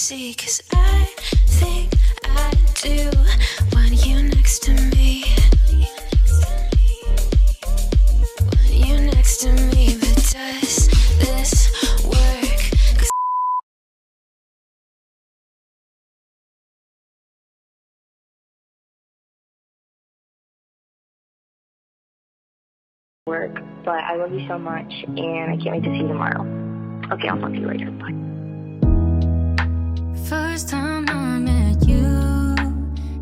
see, 'cause I think I do want you next to me. Want you next to me, but does this work? Work, but I love you so much, and I can't wait to see you tomorrow. Okay, I'll talk to you later. Bye. First time I met you,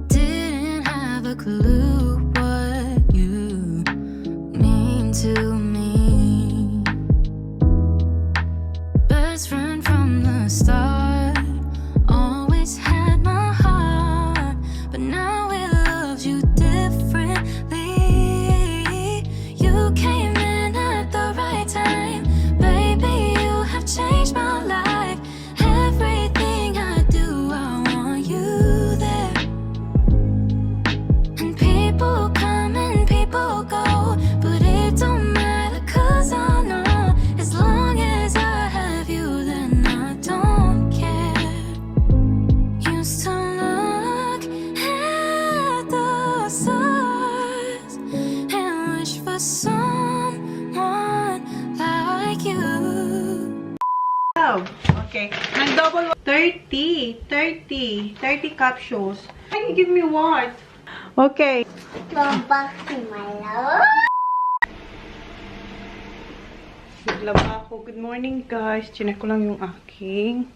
didn't have a clue what you mean to me. Best friend from the start, always had my heart, but now it loves you differently. You came in at the right time, baby, you have changed my life. Everything I do, I want you there. And people come and people go, but it don't matter, 'cause I know as long as I have you, then I don't care. Used to look at the stars and wish for someone like you. Okay. Nag-double 30 capsules. Can you give me what? Okay. Go back to my love. Naglaba ako. Good morning, guys. Chinek ko lang yung aking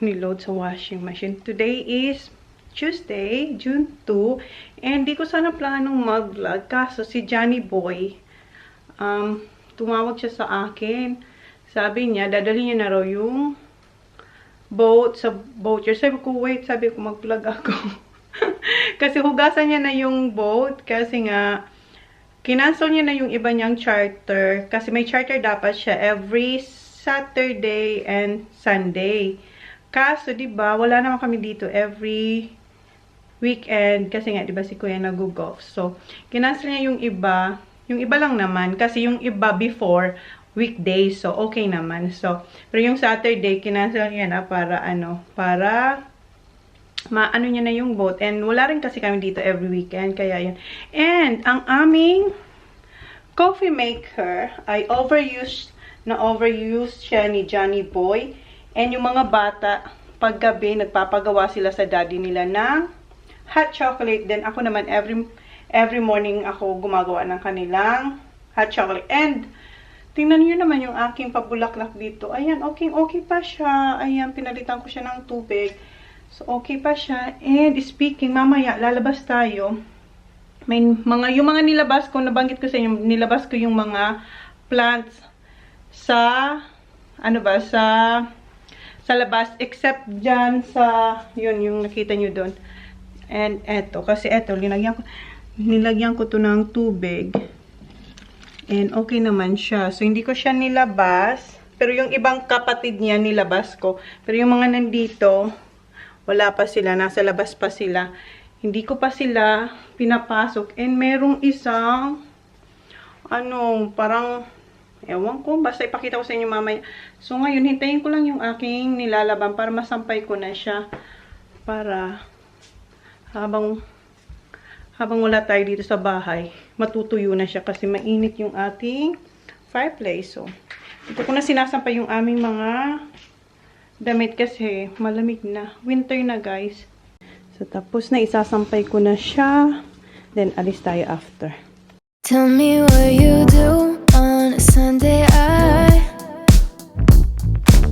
niload sa washing machine. Today is Tuesday, June 2. And di ko sana planong mag-vlog. Kaso si Johnny Boy, tumawag siya sa akin. Sabi niya, dadali niya na raw yung boat sa boat. Sabi ko, wait, sabi ko, mag-vlog ako. Kasi hugasan niya na yung boat. Kasi nga, kinancel niya na yung iba niyang charter. Kasi may charter dapat siya every Saturday and Sunday. Kaso, diba, wala naman kami dito every weekend. Kasi nga, diba, si Kuya nag-golf. So, kinancel niya yung iba. Yung iba lang naman. Kasi yung iba before, weekdays. So, okay naman. So, pero yung Saturday, kinancel niya na para maano niya na yung boat. And wala rin kasi kami dito every weekend. Kaya yun. And, ang aming coffee maker ay overused siya ni Johnny Boy. And yung mga bata, paggabi, nagpapagawa sila sa daddy nila ng hot chocolate. Then, ako naman, every morning ako gumagawa ng kanilang hot chocolate. And, tingnan niyo naman yung aking pabulaklak dito. Ayan, okay pa siya. Ayan, pinalitan ko siya ng tubig. So, okay pa siya. And speaking, mamaya, lalabas tayo. May yung mga nilabas ko, nabanggit ko sa inyo, nilabas ko yung mga plants sa, sa labas. Except dyan sa, yun, yung nakita nyo doon. And eto, kasi eto, nilagyan ko to ng tubig. And okay naman siya. So, hindi ko siya nilabas. Pero yung ibang kapatid niya, nilabas ko. Pero yung mga nandito, wala pa sila. Nasa labas pa sila. Hindi ko pa sila pinapasok. And merong isang, parang, ewan ko. Basta ipakita ko sa inyo mamaya. So, ngayon, hintayin ko lang yung aking nilalaban para masampay ko na siya. Para, habang wala tayo dito sa bahay, matutuyo na siya kasi mainit yung ating fireplace. So, ito ko na sinasampay yung aming mga damit kasi malamig na. Winter na, guys. So, tapos na, isasampay ko na siya. Then, alis tayo after. Tell me what you do on a Sunday.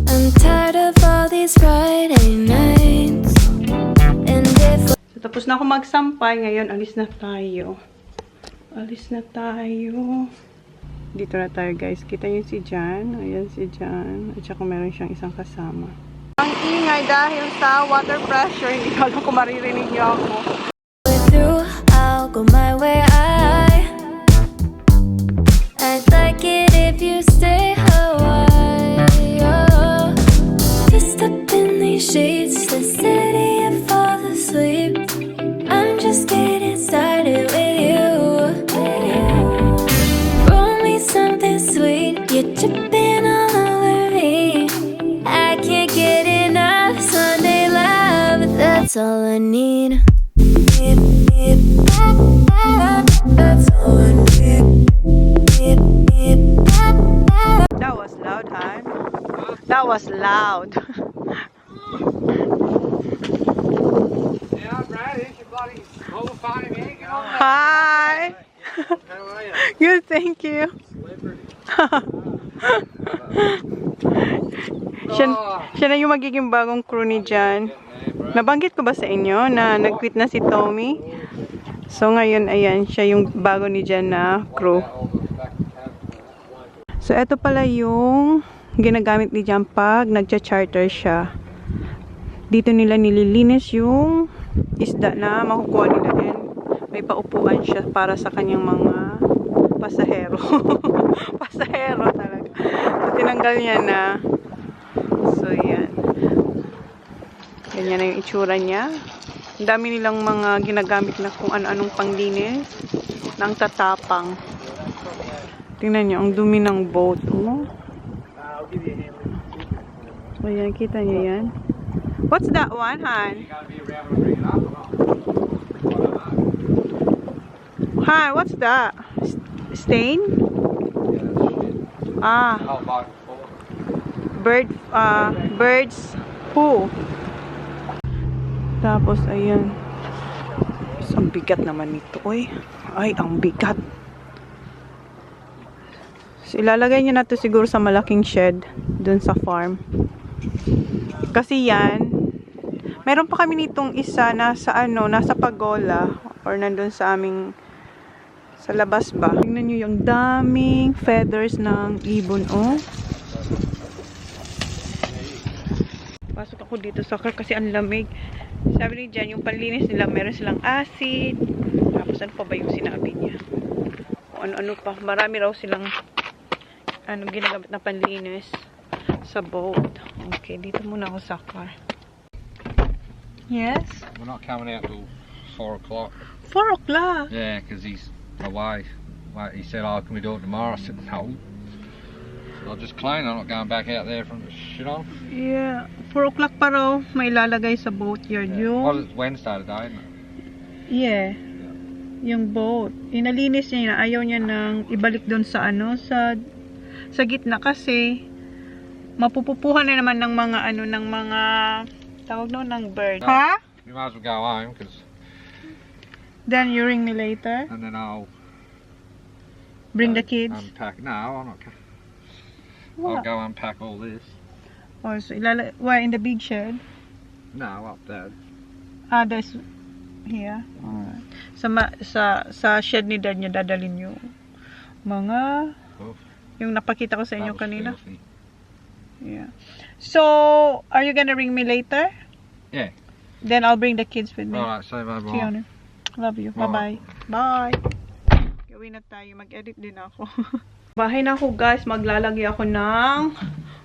I'm tired of all these Friday nights. And if Tapos na ako magsampay. Ngayon, alis na tayo. Alis na tayo. Dito na tayo, guys. Kita niyo si Jan. Ayan si Jan. At saka meron siyang isang kasama. Ang ingay dahil sa water pressure. Hindi ko alam kung maririnig niyo ako. through, I'll go my way. I'd like it if you stay a while. Just up in these sheets, the city and fall asleep. I'm just getting started with you. Roll me something sweet, you're tripping all over me. I can't get enough. That's all I need. That's all I need. That was loud, Han. That was loud. Yeah, Brad, here's your bloody mobile phone, man. Get on there. Hi. How are you? Good, thank you. Siya na yung magiging bagong crew ni Jan. Nabanggit ko ba sa inyo na nag-quit na si Tommy? So ngayon, ayan, siya yung bago ni Jan na crew. So eto pala yung ginagamit ni Jan pag nagcha-charter siya. Dito nila nililinis yung isda na makukuha nila, and may paupuan siya para sa kanyang mga pasahero. Pasahero talaga. So, tinanggal niya na. So, yan. Ganyan na yung itsura niya. Ang dami nilang mga ginagamit na kung ano-anong panglinis. Nang tatapang. Tingnan niyo, ang dumi ng boat. Oh. So, yan. Kita niyo yan. What's that one, Han? Han, what's that? Stain? Ah. Birds poo. Tapos, ayan. Ang bigat naman nito, oy. Ay, ang bigat. So, ilalagay niya na to siguro sa malaking shed dun sa farm. Kasi yan, meron pa kami nitong isa na sa nasa Pagola or nandun sa aming sa labas ba. Tingnan niyo yung daming feathers ng ibon, oh. Pasok ako dito sa car kasi ang lamig. Sabi ni Jan, yung panlinis nila, meron silang acid. Tapos ano pa ba yung sinabi niya? Kung ano-ano pa. Marami raw silang ginagamit na panlinis sa boat. Okay, dito muna ako sa car. Yes? We're not coming out till 4 o'clock. 4 o'clock? Yeah, because he's away. He said, oh, can we do it tomorrow? I said, no. I'll just clean. I'm not going back out there from the shit on. Yeah. 4 o'clock pa raw may lalagay sa boat yard. Yeah. Yung... Well, it's Wednesday today, isn't it? Yeah. Yung boat. Inalinis niya na ayaw niya nang ibalik doon sa sa gitna kasi mapupupuhan na naman ng mga ng mga tawag no ng bird. Ha? You might as well go home because. Then you ring me later. And then I'll Bring the kids. unpack. No, I'm not. I'll go unpack all this. Oh, so where in the big shed? No, up there. Ah, there's here. Alright. Sa shed ni Dad niya dadalhin yung mga Oh, yung napakita ko sa inyo that was kanina. filthy. Yeah. So, are you gonna ring me later? Yeah. Then I'll bring the kids with me. Alright, so bye bye. Fiona. Love you. Bye. Bye. Bye. Gawin na tayo. Mag-edit din ako. Bahay na ako, guys. Maglalagay ako ng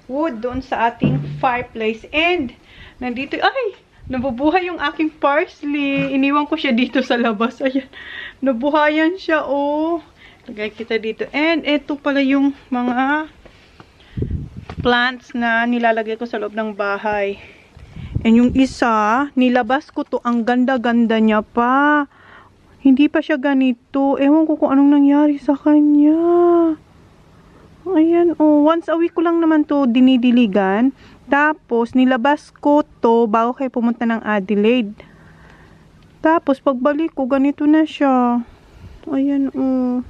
wood doon sa ating fireplace. And, nandito, ay! Nabubuhay yung aking parsley. Iniwan ko siya dito sa labas. Ayan. Nabuhayan siya, oh. Lagay kita dito. And, ito pala yung mga plants na nilalagay ko sa loob ng bahay. And yung isa, nilabas ko to. Ang ganda-ganda niya pa. Hindi pa siya ganito. Ewan ko kung anong nangyari sa kanya. Ayan, oh. Once a week ko lang naman to dinidiligan. Tapos, nilabas ko to bago kayo pumunta ng Adelaide. Tapos, pagbalik ko, ganito na siya. Ayan, oh.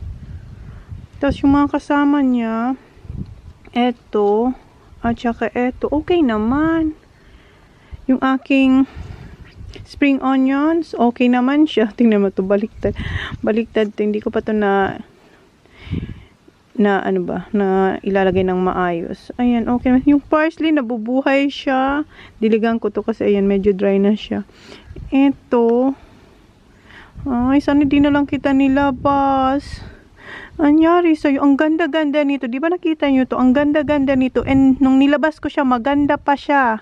Tapos, yung mga kasama niya, eto, at saka eto, okay naman. Yung aking spring onions, okay naman siya. Tingnan mo to, baliktad. Baliktad to, hindi ko pa to na ilalagay ng maayos. Ayan, okay naman. Yung parsley, nabubuhay siya. Diligan ko to kasi, ayan, medyo dry na siya. Ito, ay, sana di na lang kita nilabas. Anyari sa'yo, ang ganda-ganda nito. Di ba nakita nyo to? Ang ganda-ganda nito. And nung nilabas ko siya, maganda pa siya.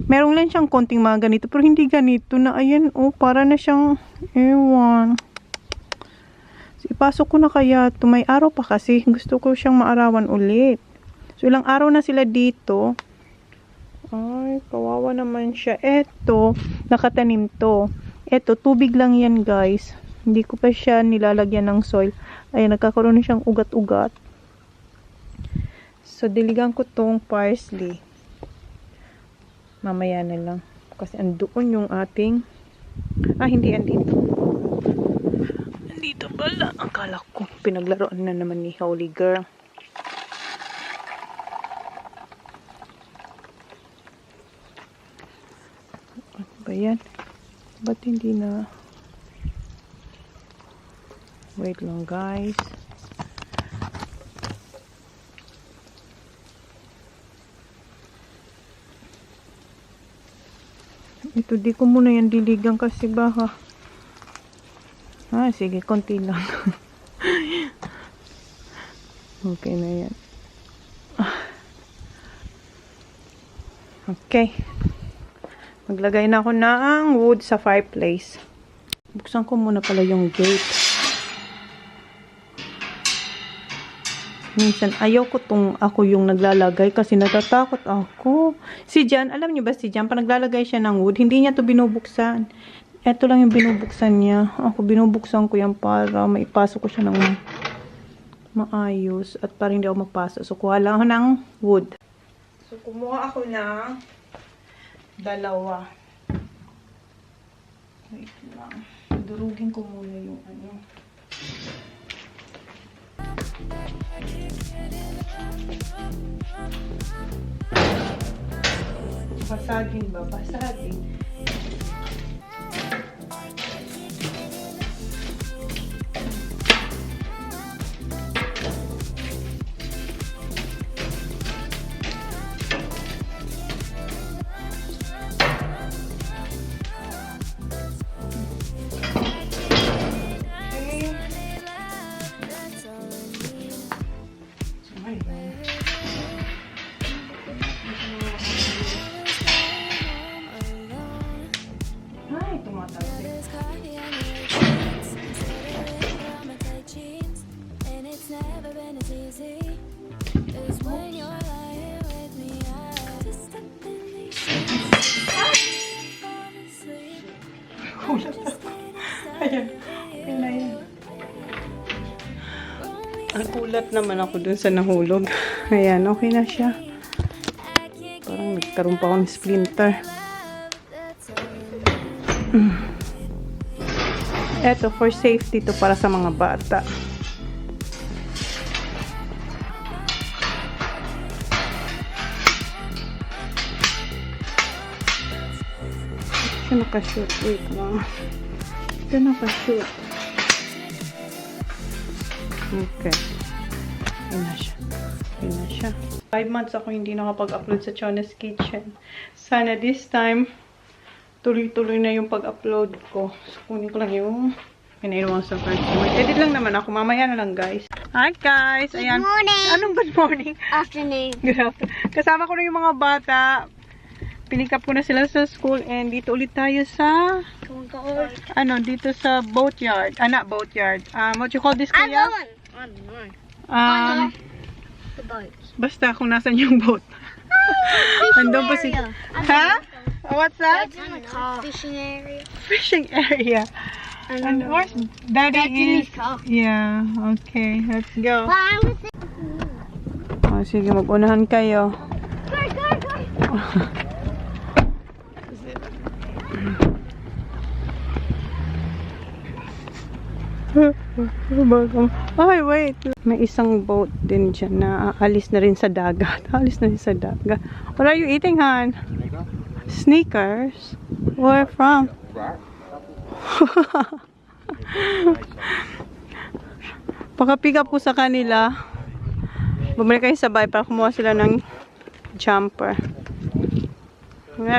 Meron lang siyang konting mga ganito. Pero hindi ganito na. Ayan, oh, para na siyang, ewan. So, ipasok ko na kaya to. May araw pa kasi. Gusto ko siyang maarawan ulit. So, ilang araw na sila dito. Ay, kawawa Kawawa naman siya. Eto, nakatanim to. Eto, tubig lang yan guys. Hindi ko pa siya nilalagyan ng soil. Ayan, nagkakaroon na siyang ugat-ugat. So, diligan ko tong parsley. Mamaya na lang. Kasi andoon yung ating... hindi, andito. Andito pala. Akala ko, pinaglaruan na naman ni Holy Girl. Ano ba yan? Ba't hindi na... Wait lang guys. Ito, di ko muna yan diligan kasi baka. Sige, konti lang. Okay na yan. Okay. Maglagay na ako ng wood sa fireplace. Buksan ko muna pala yung gate. Minsan, ayaw ko ako yung naglalagay kasi natatakot ako. Si Jan, alam niyo ba si Jan, pag naglalagay siya ng wood, hindi niya to binubuksan. Ito lang yung binubuksan niya. Ako, binubuksan ko yan para maipasok ko siya ng maayos at para hindi ako mapasok. So, kuha lang ako ng wood. So, kumuha ako ng 2. Wait lang. Durugin ko muna yung ano. Basagin ba? Basagin. Ayan. Okay na yan. Ang kulat naman ako dun sa nahulog. Ayan, okay na siya. Parang nagkaroon pa ako ng splinter. Eto, for safety to para sa mga bata. Siya nakashoot. Wait lang. Siya nakashoot. Okay. Ayan na siya. Ayan na siya. 5 months ako hindi nakapag-upload sa Chona's Kitchen. Sana this time, tuloy-tuloy na yung pag-upload ko. So, kunin ko lang yung pinainuwang sa first. Edit lang naman ako. Mamaya na lang, guys. Hi, guys. Ayan. Good morning. Anong good morning? Afternoon. Good afternoon. Kasama ko na yung mga bata. Pinik up ko na sila sa school and dito ulit tayo sa dito sa boatyard. Not boatyard. What you call this, kuya? The boat. Basta kung nasan yung boat. Andun pa si... Ha? What's that? Fishing area. Fishing area. And where's Daddy is? Yeah. Okay. Let's go. Sige, mag-unahan kayo. Ay, wait. May isang boat din dyan na aalis na rin sa dagat. Aalis na rin sa dagat. What are you eating, Han? Sneakers? Where from? Paka-pick up po sa kanila. Bumalik kayo sabay para kumuha sila ng jumper.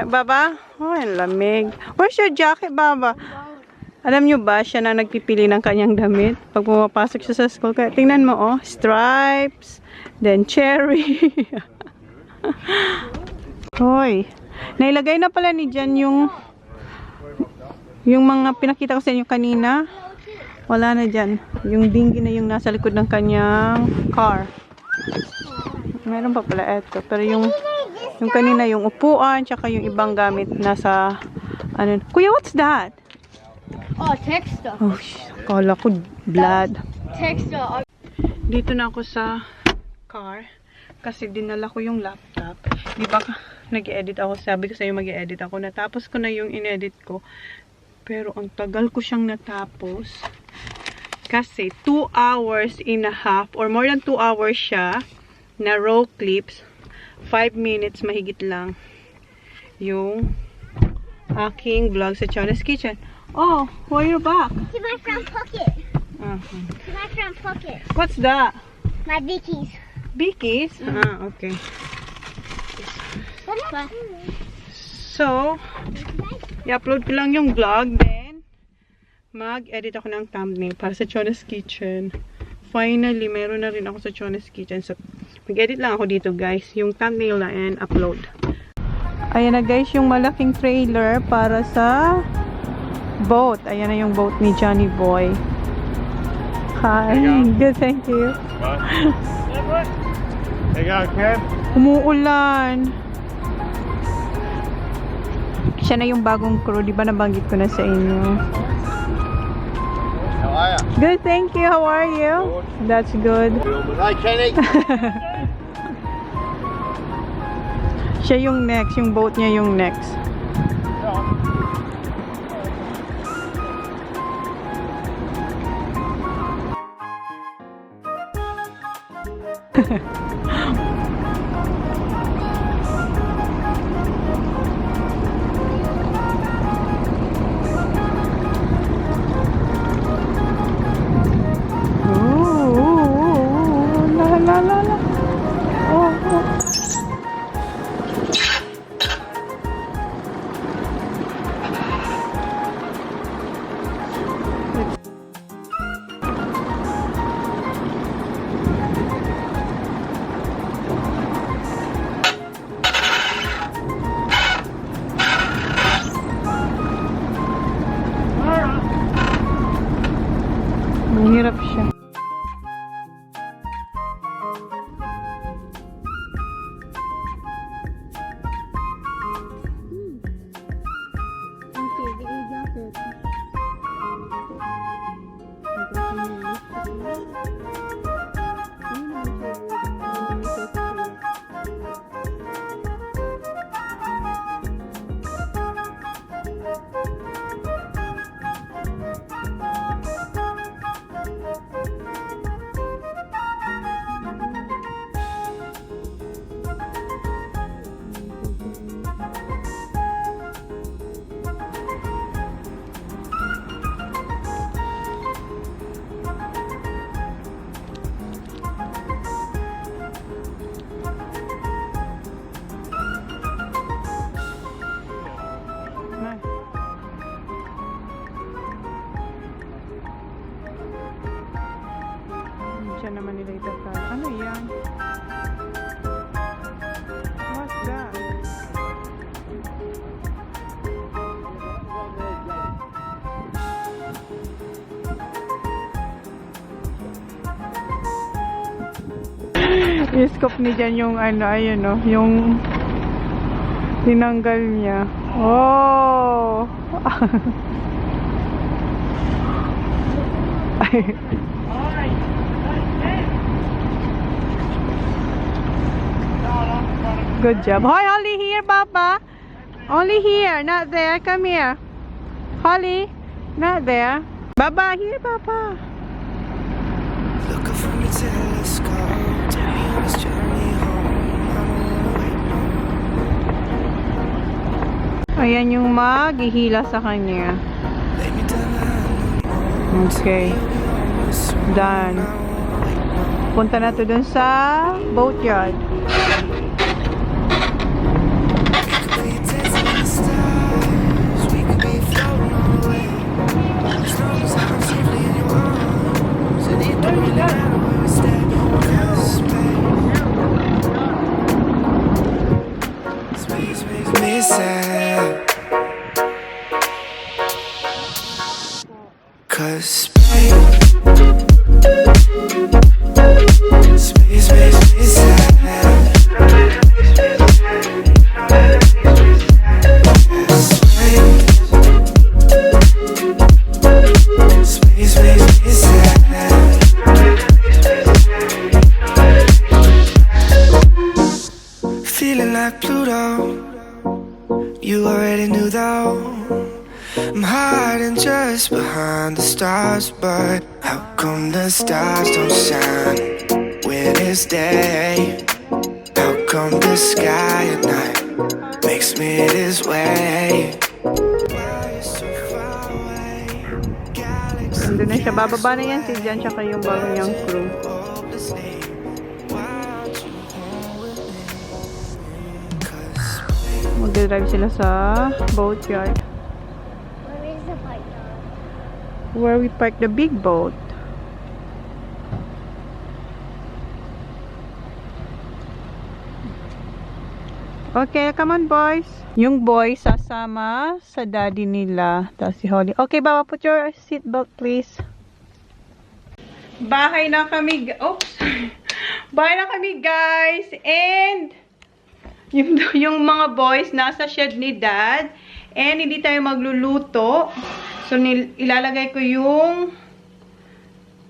Baba? Oh, ang lamig. Where's your jacket, Baba? Alam nyo ba, siya na nagpipili ng kanyang damit pag pumapasok siya sa school. Kaya tingnan mo, oh, stripes, then cherry. Hoy, nailagay na pala ni Jan yung mga pinakita ko sa inyo kanina. Wala na dyan. Yung dinghy na yung nasa likod ng kanyang car. Meron pa pala eto. Pero yung Yung kanina yung upuan, tsaka yung ibang gamit nasa, ano. Kuya, what's that? Oh, texture. Oh, kala ko blood. Texture. Dito na ako sa car kasi dinala ko yung laptop. Di ba nag-edit ako? Sabi ko sa'yo mag-edit ako. Natapos ko na yung inedit ko. Pero ang tagal ko siyang natapos. Kasi 2 hours and a half or more than 2 hours siya na raw clips. 5 minutes mahigit lang yung aking vlog sa Chona's Kitchen. Oh, why you're back? See my front pocket. Uh-huh. See my front pocket. What's that? My bickies. Bickies? Ah, okay. So, i-upload ko lang yung vlog, then mag-edit ako ng thumbnail para sa Chona's Kitchen. Finally, meron na rin ako sa Chona's Kitchen. So, mag-edit lang ako dito, guys. Yung thumbnail na and upload. Ayan na, guys, yung malaking trailer para sa boat. Ayan na yung boat ni Johnny Boy. Hi. Good, thank you. There you go, Kev. Umuulan. Siya na yung bagong crew. Di ba nabanggit ko na sa inyo? How are you? Good, thank you. How are you? That's good. Hi, Kenny. Siya yung next. Yung boat niya yung next. Mahirap siya. Siya naman nila itatay. Ano yan? What's that? I-scope ni dyan yung ano, ayun o, yung tinanggal niya. Oh! Good job. Hi, Holly, here, Papa. Only here, not there. Come here. Holly, not there. Baba, here, Papa. Looking from the telescope, take me on this journey home. I don't wanna wait no more. Ayan yung maghihila sa kanya. Lay me down, Okay. Done. Punta na to dun sa boatyard. we could be dancing in the stars. We could be floating away. As long as I'm safely in your arms, and it don't really matter where we stay. 'Cause space makes me sad. 'Cause space makes me sad. though. You already knew though. I'm hiding just behind the stars, but how come the stars don't shine when it's day? How come the sky at night makes me this way? Why you so far away? Galaxy Nandun na siya. Bababa na yan si Jan tsaka yung bago niyang crew. hopelessly. Why aren't you home with me? 'Cause Mag-drive sila sa boatyard. Where is the bike dog? Where we park the big boat. Okay, come on boys. Yung boys sasama sa daddy nila. Tapos si Holly. Okay, Baba, put your seatbelt please. Bahay na kami. Oops. Bahay na kami guys. And yung mga boys nasa shed ni dad. And hindi tayo magluluto. So ilalagay ko yung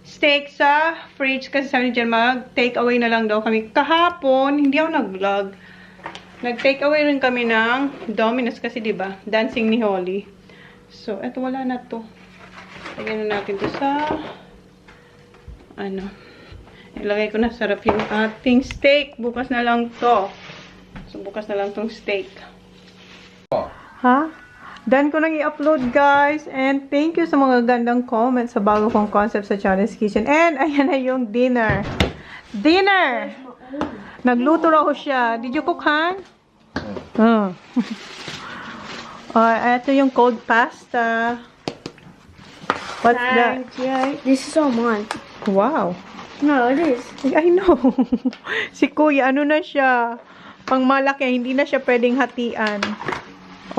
steak sa fridge kasi sabi ni Jen mag-take away na lang daw kami. Kahapon, hindi ako nag-vlog. Nag-take away rin kami ng Domino's kasi diba, dancing ni Holly. So, eto wala na to. Lagyan na natin to sa ilagay ko na sarap yung ating steak. Bukas na lang to. So, bukas na lang tong steak. Ha? Done ko nang i-upload guys. And thank you sa mga gandang comments sa bago kong concept sa Chona's Kitchen. And ayan na yung dinner. Dinner! Nagluto raw siya. Did you cook, Han? Oh. Ito yung cold pasta. What's that? Yeah, this is all mine. Wow. No, it is. I know. Si Kuya, ano na siya? Pang malaki, hindi na siya pwedeng hatian.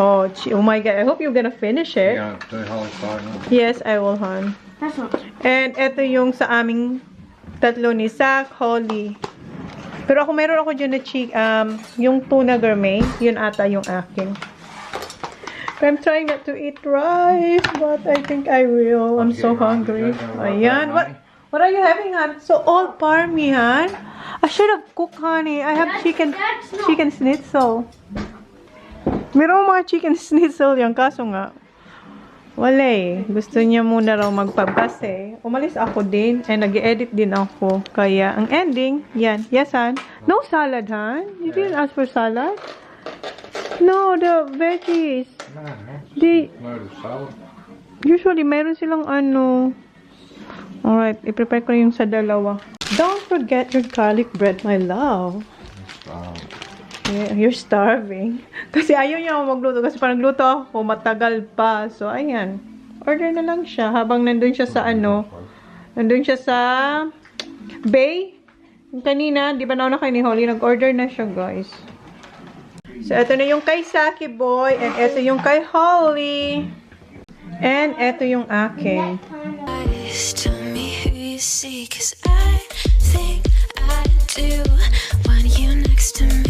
Oh my God. I hope you're gonna finish it. Yeah, do Holly starting. Yes, I will, Han. That's not. And ito yung sa aming tatlo ni Zach, Holly. Pero ako, meron ako dyan na yung tuna gourmet. Yun ata yung akin. I'm trying not to eat rice, but I think I will. I'm so hungry. Ayan. What are you having, Han? So, all parmy, Han? I should have cooked, honey. I have chicken schnitzel. Meron mga chicken schnitzel yan. Kaso nga, wala eh. Gusto niya muna raw magpabas eh. Umalis ako din. And nag-edit din ako. Kaya, ang ending, yan. Yes, Han? No salad, Han? You didn't ask for salad? No, the veggies. Usually, meron silang Alright, i-prepare ko yung sa dalawa. Don't forget your garlic bread, my love. Yeah, you're starving. Kasi ayaw niya ako magluto. Kasi parang nagluto ako, matagal pa. So, ayan. Order na lang siya. Habang nandun siya sa nandun siya sa Bay. Kanina, di ba na kay ni Holly? Nag-order na siya, guys. So, ito na yung kay Saki Boy. And ito yung kay Holly. And ito yung akin. Tell me who you see, 'cause I think I do want you next to me.